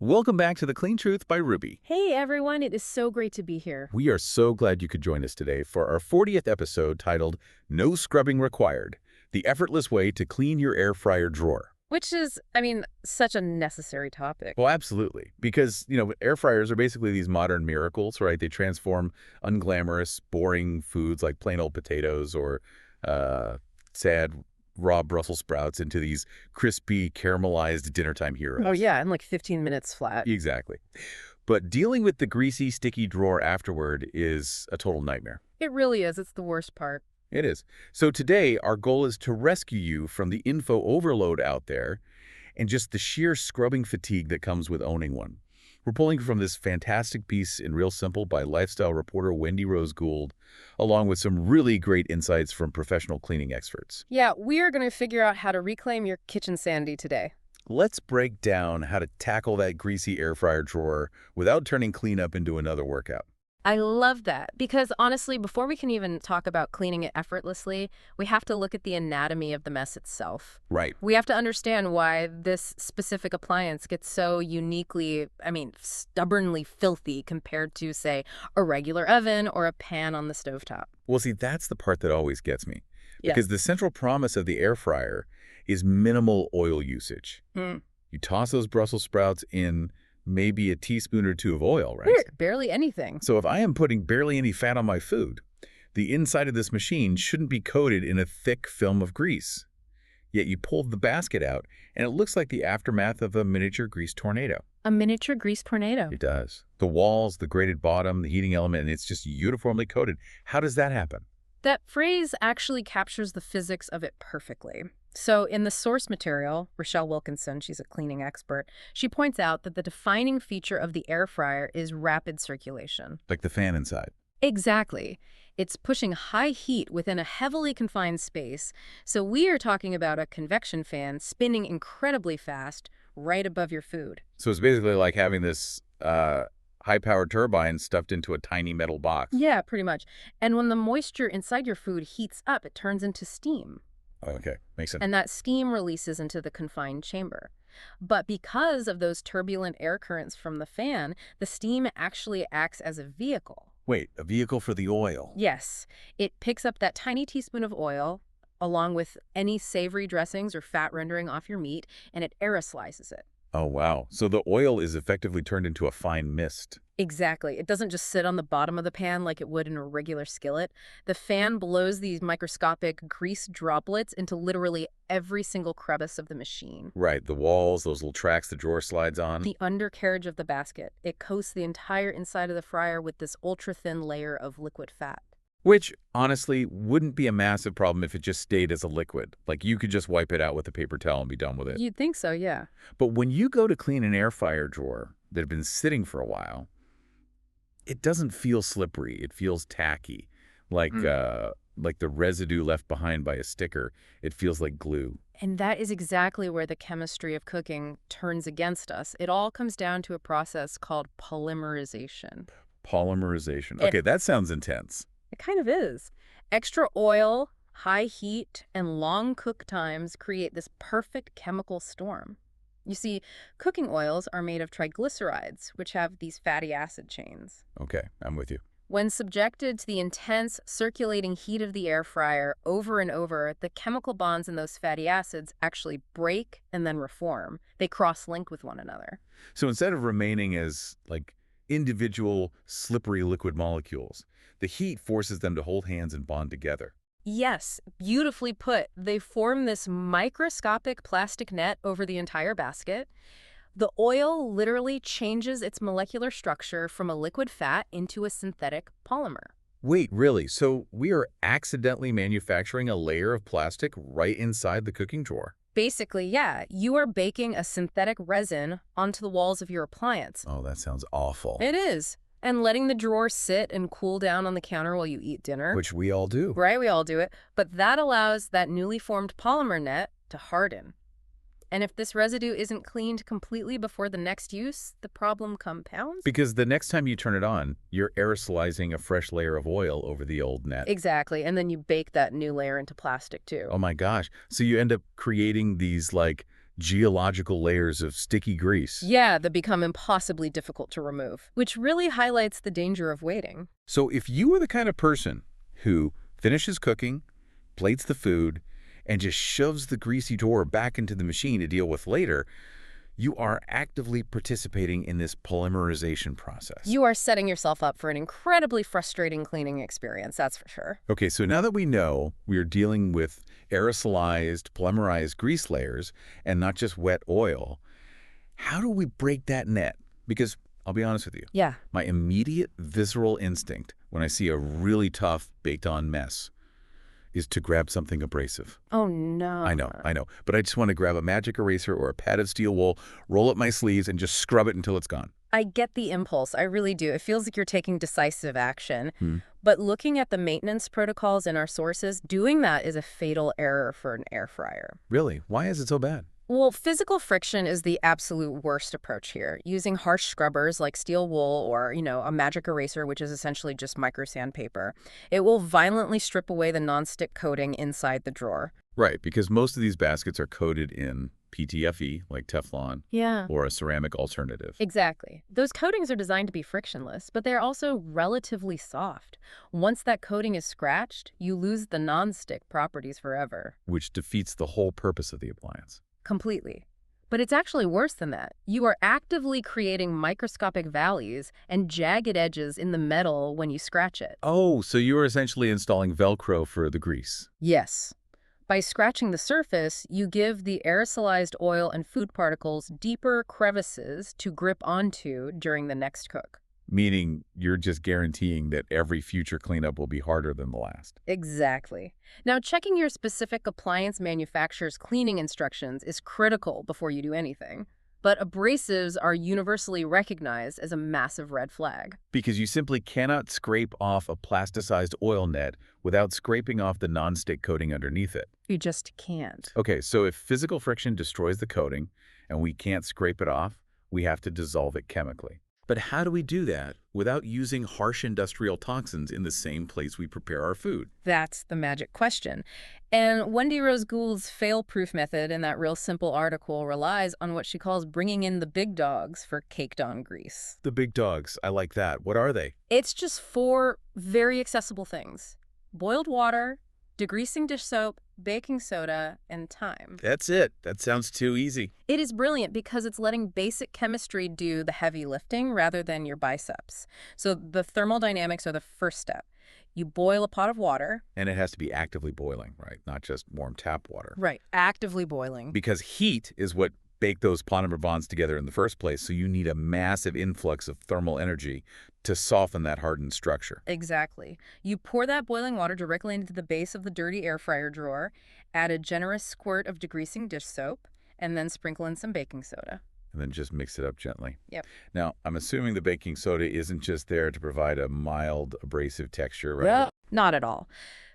Welcome back to The Clean Truth by Roobi. Hey everyone, it is so great to be here. We are so glad you could join us today for our 40th episode titled No Scrubbing Required, the effortless way to clean your air fryer drawer. Which is, such a necessary topic. Well, absolutely. Because, air fryers are basically these modern miracles, right? They transform unglamorous, boring foods like plain old potatoes or sad raw Brussels sprouts into these crispy, caramelized dinnertime heroes. Oh yeah, in like 15 minutes flat. Exactly. But dealing with the greasy, sticky drawer afterward is a total nightmare. It really is. It's the worst part. It is. So today, our goal is to rescue you from the info overload out there and just the sheer scrubbing fatigue that comes with owning one. We're pulling from this fantastic piece in Real Simple by lifestyle reporter Wendy Rose Gould, along with some really great insights from professional cleaning experts. Yeah, we are going to figure out how to reclaim your kitchen sanity today. Let's break down how to tackle that greasy air fryer drawer without turning cleanup into another workout. I love that because honestly, before we can even talk about cleaning it effortlessly, we have to look at the anatomy of the mess itself. Right. We have to understand why this specific appliance gets so uniquely, stubbornly filthy compared to, say, a regular oven or a pan on the stovetop. Well, see, that's the part that always gets me. Yeah. Because the central promise of the air fryer is minimal oil usage. You toss those Brussels sprouts in maybe a teaspoon or two of oil, right? Weird. Barely anything. So if I am putting barely any fat on my food, the inside of this machine shouldn't be coated in a thick film of grease. Yet you pull the basket out, and it looks like the aftermath of a miniature grease tornado. A miniature grease tornado. It does. The walls, the grated bottom, the heating element, and it's just uniformly coated. How does that happen? That phrase actually captures the physics of it perfectly. So in the source material, Rochelle Wilkinson, she's a cleaning expert, she points out that the defining feature of the air fryer is rapid circulation. Like the fan inside. Exactly. It's pushing high heat within a heavily confined space. So we are talking about a convection fan spinning incredibly fast right above your food. So it's basically like having this high-powered turbine stuffed into a tiny metal box. Yeah, pretty much. And when the moisture inside your food heats up, it turns into steam. Okay, makes sense. And that steam releases into the confined chamber. But because of those turbulent air currents from the fan, the steam actually acts as a vehicle. Wait, a vehicle for the oil? Yes, it picks up that tiny teaspoon of oil, along with any savory dressings or fat rendering off your meat, and it aerosolizes it. Oh, wow. So the oil is effectively turned into a fine mist. Exactly. It doesn't just sit on the bottom of the pan like it would in a regular skillet. The fan blows these microscopic grease droplets into literally every single crevice of the machine. Right, the walls, those little tracks the drawer slides on. The undercarriage of the basket. It coats the entire inside of the fryer with this ultra-thin layer of liquid fat. Which, honestly, wouldn't be a massive problem if it just stayed as a liquid. Like, you could just wipe it out with a paper towel and be done with it. You'd think so, yeah. But when you go to clean an air fryer drawer that had been sitting for a while, it doesn't feel slippery. It feels tacky, like the residue left behind by a sticker. It feels like glue. And that is exactly where the chemistry of cooking turns against us. It all comes down to a process called polymerization. Polymerization. Okay, that sounds intense. It kind of is. Extra oil, high heat, and long cook times create this perfect chemical storm. You see, cooking oils are made of triglycerides, which have these fatty acid chains. Okay, I'm with you. When subjected to the intense circulating heat of the air fryer over and over, the chemical bonds in those fatty acids actually break and then reform. They cross-link with one another. So instead of remaining as, like, individual slippery liquid molecules, the heat forces them to hold hands and bond together. Yes, beautifully put. They form this microscopic plastic net over the entire basket. The oil literally changes its molecular structure from a liquid fat into a synthetic polymer. Wait, really? So we are accidentally manufacturing a layer of plastic right inside the cooking drawer? Basically, yeah, you are baking a synthetic resin onto the walls of your appliance. Oh, that sounds awful. It is. And letting the drawer sit and cool down on the counter while you eat dinner. Which we all do. Right, we all do it. But that allows that newly formed polymer net to harden. And if this residue isn't cleaned completely before the next use, the problem compounds. Because the next time you turn it on, you're aerosolizing a fresh layer of oil over the old net. Exactly. And then you bake that new layer into plastic too. Oh my gosh. So you end up creating these, like, geological layers of sticky grease. Yeah, that become impossibly difficult to remove, which really highlights the danger of waiting. So if you are the kind of person who finishes cooking, plates the food, and just shoves the greasy drawer back into the machine to deal with later, you are actively participating in this polymerization process. You are setting yourself up for an incredibly frustrating cleaning experience, that's for sure. Okay, so now that we know we are dealing with aerosolized, polymerized grease layers and not just wet oil, how do we break that net? Because I'll be honest with you, Yeah. my immediate visceral instinct when I see a really tough baked-on mess is to grab something abrasive. Oh, no. I know. But I just want to grab a magic eraser or a padded steel wool, roll up my sleeves, and just scrub it until it's gone. I get the impulse. I really do. It feels like you're taking decisive action. Hmm. But looking at the maintenance protocols in our sources, doing that is a fatal error for an air fryer. Really? Why is it so bad? Well, physical friction is the absolute worst approach here. Using harsh scrubbers like steel wool or, a magic eraser, which is essentially just micro sandpaper, it will violently strip away the nonstick coating inside the drawer. Right, because most of these baskets are coated in PTFE, like Teflon, Yeah. or a ceramic alternative. Exactly. Those coatings are designed to be frictionless, but they're also relatively soft. Once that coating is scratched, you lose the nonstick properties forever. Which defeats the whole purpose of the appliance. Completely. But it's actually worse than that. You are actively creating microscopic valleys and jagged edges in the metal when you scratch it. Oh, so you are essentially installing Velcro for the grease. Yes. By scratching the surface, you give the aerosolized oil and food particles deeper crevices to grip onto during the next cook. Meaning you're just guaranteeing that every future cleanup will be harder than the last. Exactly. Now, checking your specific appliance manufacturer's cleaning instructions is critical before you do anything. But abrasives are universally recognized as a massive red flag. Because you simply cannot scrape off a plasticized oil net without scraping off the nonstick coating underneath it. You just can't. Okay, so if physical friction destroys the coating and we can't scrape it off, we have to dissolve it chemically. But how do we do that without using harsh industrial toxins in the same place we prepare our food? That's the magic question. And Wendy Rose Gould's fail-proof method in that real simple article relies on what she calls bringing in the big dogs for caked-on grease. The big dogs, I like that. What are they? It's just 4 very accessible things: boiled water, degreasing dish soap, baking soda, and thyme. That's it. That sounds too easy. It is brilliant because it's letting basic chemistry do the heavy lifting rather than your biceps. So the thermodynamics are the first step. You boil a pot of water. And it has to be actively boiling, right? Not just warm tap water. Right, actively boiling. Because heat is what baked those polymer bonds together in the first place, so you need a massive influx of thermal energy to soften that hardened structure. Exactly. You pour that boiling water directly into the base of the dirty air fryer drawer, add a generous squirt of degreasing dish soap, and then sprinkle in some baking soda. And then just mix it up gently. Yep. Now, I'm assuming the baking soda isn't just there to provide a mild abrasive texture, right? Yeah. Not at all.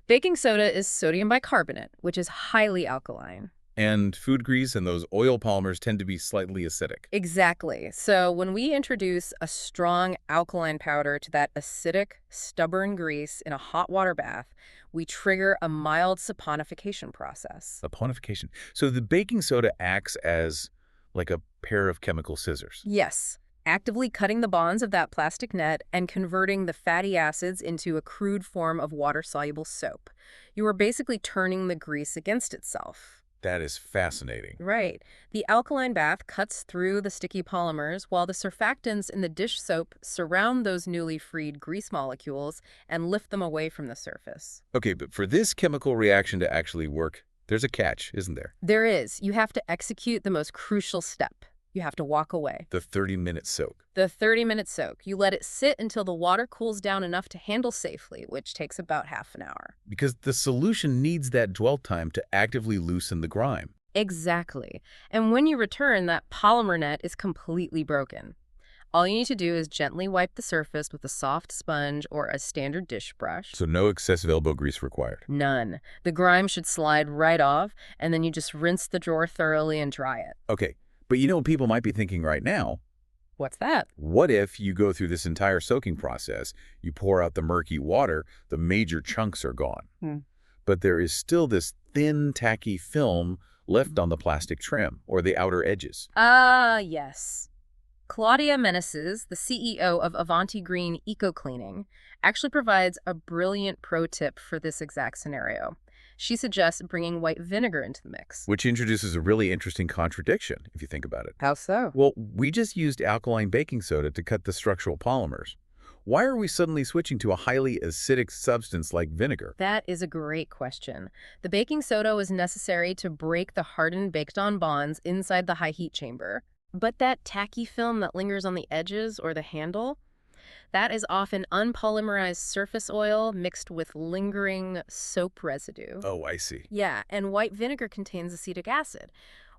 Baking soda is sodium bicarbonate, which is highly alkaline. And food grease and those oil polymers tend to be slightly acidic. Exactly. So when we introduce a strong alkaline powder to that acidic, stubborn grease in a hot water bath, we trigger a mild saponification process. Saponification. So the baking soda acts as like a pair of chemical scissors. Yes, actively cutting the bonds of that plastic net and converting the fatty acids into a crude form of water-soluble soap. You are basically turning the grease against itself. That is fascinating. Right. The alkaline bath cuts through the sticky polymers while the surfactants in the dish soap surround those newly freed grease molecules and lift them away from the surface. Okay, but for this chemical reaction to actually work, there's a catch, isn't there? There is. You have to execute the most crucial step. You have to walk away. The 30-minute soak. The 30-minute soak. You let it sit until the water cools down enough to handle safely, which takes about half an hour. Because the solution needs that dwell time to actively loosen the grime. Exactly. And when you return, that polymer net is completely broken. All you need to do is gently wipe the surface with a soft sponge or a standard dish brush. So no excessive elbow grease required. None. The grime should slide right off, and then you just rinse the drawer thoroughly and dry it. Okay, but people might be thinking right now, What's that? what if you go through this entire soaking process, you pour out the murky water, the major chunks are gone. But there is still this thin, tacky film left on the plastic trim or the outer edges. Ah, yes. Claudia Meneses, the CEO of Avanti Green Eco Cleaning, actually provides a brilliant pro tip for this exact scenario. She suggests bringing white vinegar into the mix. Which introduces a really interesting contradiction, if you think about it. How so? Well, we just used alkaline baking soda to cut the structural polymers. Why are we suddenly switching to a highly acidic substance like vinegar? That is a great question. The baking soda was necessary to break the hardened baked-on bonds inside the high heat chamber. But that tacky film that lingers on the edges or the handle, that is often unpolymerized surface oil mixed with lingering soap residue. Oh, I see. Yeah, and white vinegar contains acetic acid.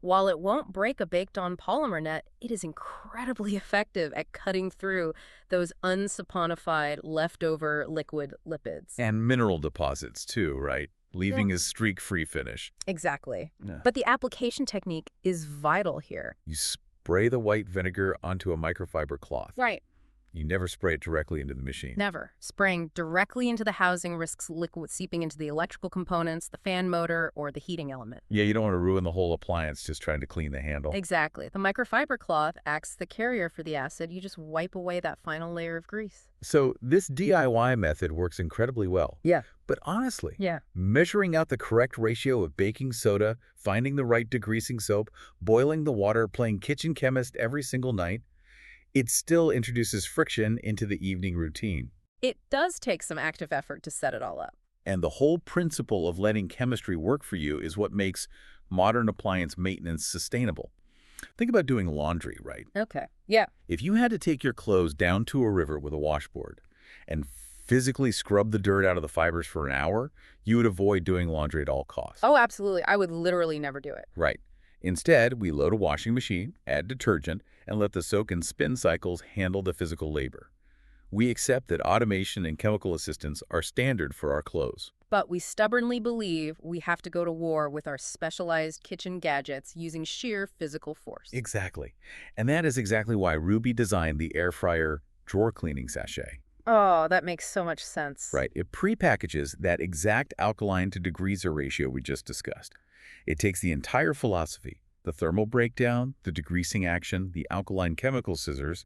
While it won't break a baked-on polymer net, it is incredibly effective at cutting through those unsaponified leftover liquid lipids. And mineral deposits too, right? Leaving Yeah. a streak-free finish. Exactly. Yeah. But the application technique is vital here. You spray the white vinegar onto a microfiber cloth. Right. You never spray it directly into the machine. Never. Spraying directly into the housing risks liquid seeping into the electrical components, the fan motor, or the heating element. Yeah, you don't want to ruin the whole appliance just trying to clean the handle. Exactly. The microfiber cloth acts as the carrier for the acid. You just wipe away that final layer of grease. So this DIY method works incredibly well. Yeah. But honestly, Yeah. measuring out the correct ratio of baking soda, finding the right degreasing soap, boiling the water, playing kitchen chemist every single night, it still introduces friction into the evening routine. It does take some active effort to set it all up. And the whole principle of letting chemistry work for you is what makes modern appliance maintenance sustainable. Think about doing laundry, right? Okay. Yeah. If you had to take your clothes down to a river with a washboard and physically scrub the dirt out of the fibers for an hour, you would avoid doing laundry at all costs. Oh, absolutely. I would literally never do it. Right. Instead, we load a washing machine, add detergent, and let the soak and spin cycles handle the physical labor. We accept that automation and chemical assistance are standard for our clothes. But we stubbornly believe we have to go to war with our specialized kitchen gadgets using sheer physical force. Exactly. And that is exactly why Roobi designed the air fryer drawer cleaning sachet. Oh, that makes so much sense. Right. It pre-packages that exact alkaline to degreaser ratio we just discussed. It takes the entire philosophy, the thermal breakdown, the degreasing action, the alkaline chemical scissors,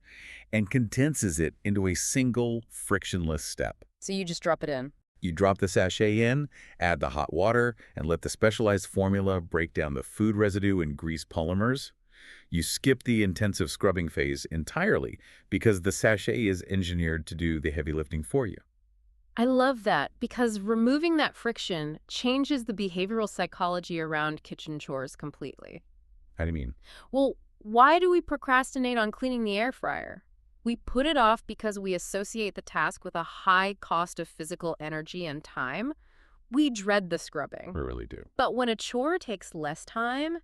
and condenses it into a single frictionless step. So you just drop it in. You drop the sachet in, add the hot water, and let the specialized formula break down the food residue and grease polymers. You skip the intensive scrubbing phase entirely because the sachet is engineered to do the heavy lifting for you. I love that because removing that friction changes the behavioral psychology around kitchen chores completely. How do you mean? Well, why do we procrastinate on cleaning the air fryer? We put it off because we associate the task with a high cost of physical energy and time. We dread the scrubbing. We really do. But when a chore takes less time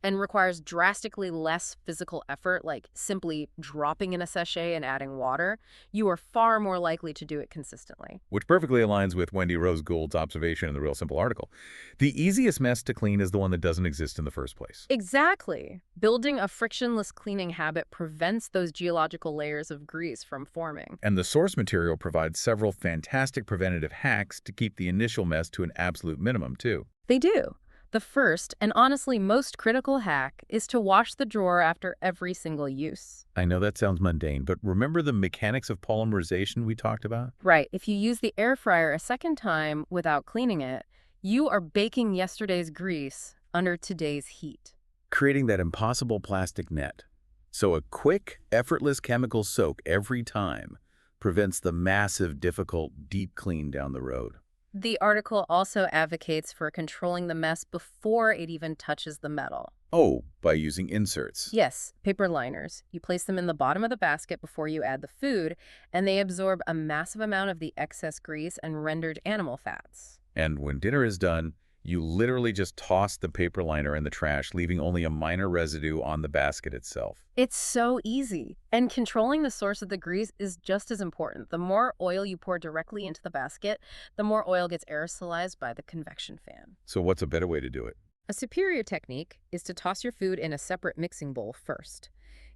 and requires drastically less physical effort, like simply dropping in a sachet and adding water, you are far more likely to do it consistently. Which perfectly aligns with Wendy Rose Gould's observation in the Real Simple article. The easiest mess to clean is the one that doesn't exist in the first place. Exactly. Building a frictionless cleaning habit prevents those geological layers of grease from forming. And the source material provides several fantastic preventative hacks to keep the initial mess to an absolute minimum, too. They do. The first, and honestly most critical hack, is to wash the drawer after every single use. I know that sounds mundane, but remember the mechanics of polymerization we talked about? Right. If you use the air fryer a second time without cleaning it, you are baking yesterday's grease under today's heat. Creating that impossible plastic net. So a quick, effortless chemical soak every time prevents the massive, difficult, deep clean down the road. The article also advocates for controlling the mess before it even touches the metal. Oh, by using inserts. Yes, paper liners. You place them in the bottom of the basket before you add the food, and they absorb a massive amount of the excess grease and rendered animal fats. And when dinner is done, you literally just toss the paper liner in the trash, leaving only a minor residue on the basket itself. It's so easy. And controlling the source of the grease is just as important. The more oil you pour directly into the basket, the more oil gets aerosolized by the convection fan. So what's a better way to do it? A superior technique is to toss your food in a separate mixing bowl first.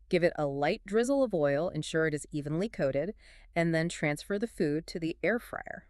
Give it a light drizzle of oil, ensure it is evenly coated, and then transfer the food to the air fryer.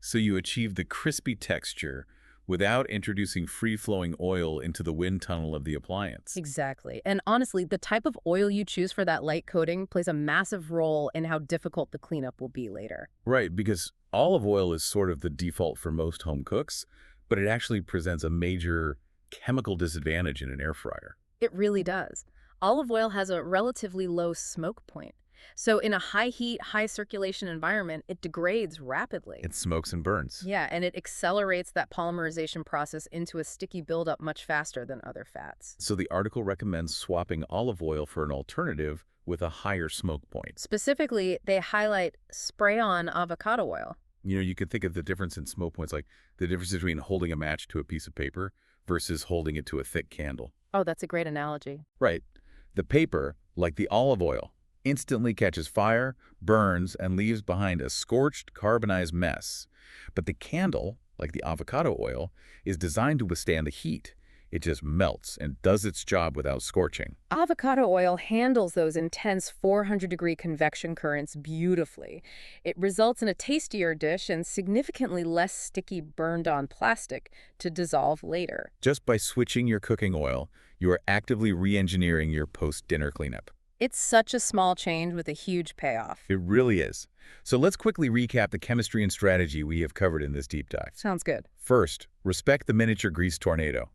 So you achieve the crispy texture without introducing free-flowing oil into the wind tunnel of the appliance. Exactly. And honestly, the type of oil you choose for that light coating plays a massive role in how difficult the cleanup will be later. Right, because olive oil is sort of the default for most home cooks, but it actually presents a major chemical disadvantage in an air fryer. It really does. Olive oil has a relatively low smoke point. So in a high heat, high circulation environment, it degrades rapidly. It smokes and burns. Yeah, and it accelerates that polymerization process into a sticky buildup much faster than other fats. So the article recommends swapping olive oil for an alternative with a higher smoke point. Specifically, they highlight spray-on avocado oil. You could think of the difference in smoke points like the difference between holding a match to a piece of paper versus holding it to a thick candle. Oh, that's a great analogy. Right. The paper, like the olive oil, instantly catches fire, burns, and leaves behind a scorched, carbonized mess. But the candle, like the avocado oil, is designed to withstand the heat. It just melts and does its job without scorching. Avocado oil handles those intense 400-degree convection currents beautifully. It results in a tastier dish and significantly less sticky burned-on plastic to dissolve later. Just by switching your cooking oil, you are actively re-engineering your post-dinner cleanup. It's such a small change with a huge payoff. It really is. So let's quickly recap the chemistry and strategy we have covered in this deep dive. Sounds good. First, respect the miniature grease tornado.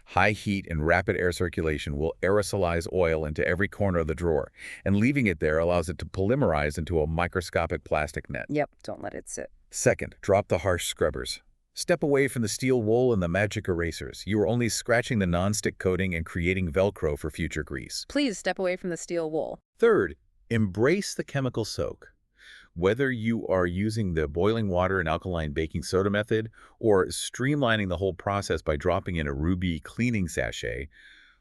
High heat and rapid air circulation will aerosolize oil into every corner of the drawer, and leaving it there allows it to polymerize into a microscopic plastic net. Yep, don't let it sit. Second, drop the harsh scrubbers. Step away from the steel wool and the magic erasers. You are only scratching the nonstick coating and creating Velcro for future grease. Please step away from the steel wool. Third, embrace the chemical soak. Whether you are using the boiling water and alkaline baking soda method or streamlining the whole process by dropping in a Roobi cleaning sachet,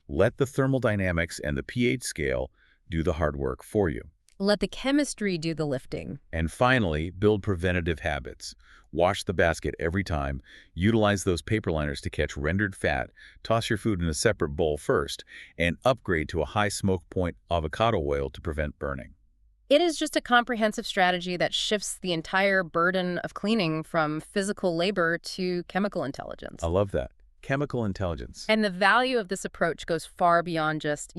let the thermodynamics and the pH scale do the hard work for you. Let the chemistry do the lifting. And finally, build preventative habits. Wash the basket every time, utilize those paper liners to catch rendered fat, toss your food in a separate bowl first, and upgrade to a high smoke point avocado oil to prevent burning. It is just a comprehensive strategy that shifts the entire burden of cleaning from physical labor to chemical intelligence. I love that. Chemical intelligence. And the value of this approach goes far beyond just,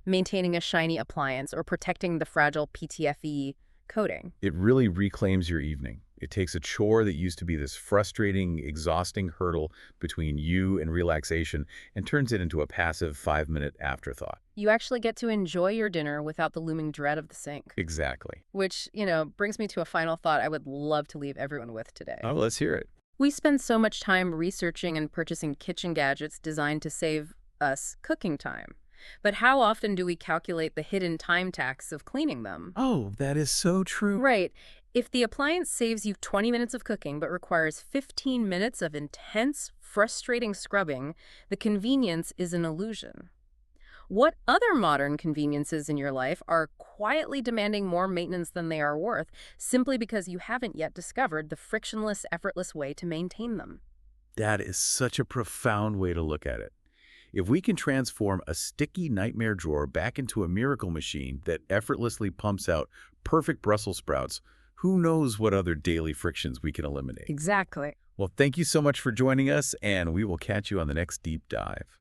maintaining a shiny appliance or protecting the fragile PTFE coating. It really reclaims your evening. It takes a chore that used to be this frustrating, exhausting hurdle between you and relaxation and turns it into a passive 5-minute afterthought. You actually get to enjoy your dinner without the looming dread of the sink. Exactly. Which, brings me to a final thought I would love to leave everyone with today. Oh, let's hear it. We spend so much time researching and purchasing kitchen gadgets designed to save us cooking time. But how often do we calculate the hidden time tax of cleaning them? Oh, that is so true. Right. If the appliance saves you 20 minutes of cooking but requires 15 minutes of intense, frustrating scrubbing, the convenience is an illusion. What other modern conveniences in your life are quietly demanding more maintenance than they are worth simply because you haven't yet discovered the frictionless, effortless way to maintain them? That is such a profound way to look at it. If we can transform a sticky nightmare drawer back into a miracle machine that effortlessly pumps out perfect Brussels sprouts, who knows what other daily frictions we can eliminate? Exactly. Well, thank you so much for joining us, and we will catch you on the next deep dive.